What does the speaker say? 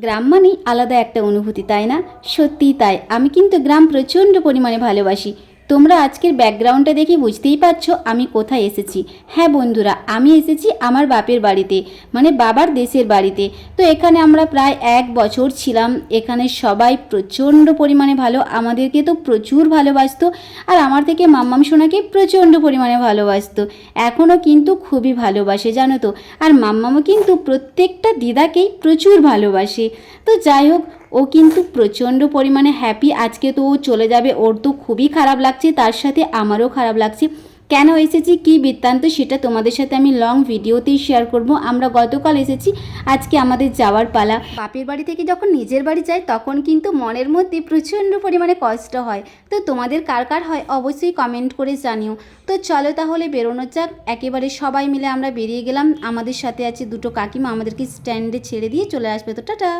গ্রাম মানেই আলাদা একটা অনুভূতি, তাই না? সত্যিই তাই। আমি কিন্তু গ্রাম প্রচণ্ড পরিমাণে ভালোবাসি। তোমরা আজকের ব্যাকগ্রাউন্ডটা দেখে বুঝতেই পারছো আমি কোথায় এসেছি। হ্যাঁ বন্ধুরা, আমি এসেছি আমার বাপের বাড়িতে, মানে বাবার দেশের বাড়িতে। তো এখানে আমরা প্রায় 1 বছর ছিলাম। এখানে সবাই প্রচণ্ড পরিমাণে ভালো, আমাদেরকে তো প্রচুর ভালোবাসতো। আর আমার থেকে মাম্মাম সোনাকে প্রচণ্ড পরিমাণে ভালোবাসতো, এখনও কিন্তু খুবই ভালোবাসে জানো তো। আর মাম্মামও কিন্তু প্রত্যেকটা দিদাকেই প্রচুর ভালোবাসে। তো যাই হোক, ও কিন্তু প্রচণ্ড পরিমাণে হ্যাপি। আজকে তো ও চলে যাবে, ওর তো খুবই খারাপ লাগছে, তার সাথে আমারও খারাপ লাগছে। কেন এসেছি, কী বৃত্তান্ত, সেটা তোমাদের সাথে আমি লং ভিডিওতেই শেয়ার করব। আমরা গতকাল এসেছি, আজকে আমাদের যাওয়ার পালা। বাপের বাড়ি থেকে যখন নিজের বাড়ি যাই তখন কিন্তু মনের মধ্যে প্রচণ্ড পরিমাণে কষ্ট হয়। তো তোমাদের কার কার হয় অবশ্যই কমেন্ট করে জানিও। তো চলো তাহলে বেরোনো যাক। একেবারে সবাই মিলে আমরা বেরিয়ে গেলাম। আমাদের সাথে আছে দুটো কাকিমা, আমাদেরকে স্ট্যান্ডে ছেড়ে দিয়ে চলে আসবে। তো টাটা।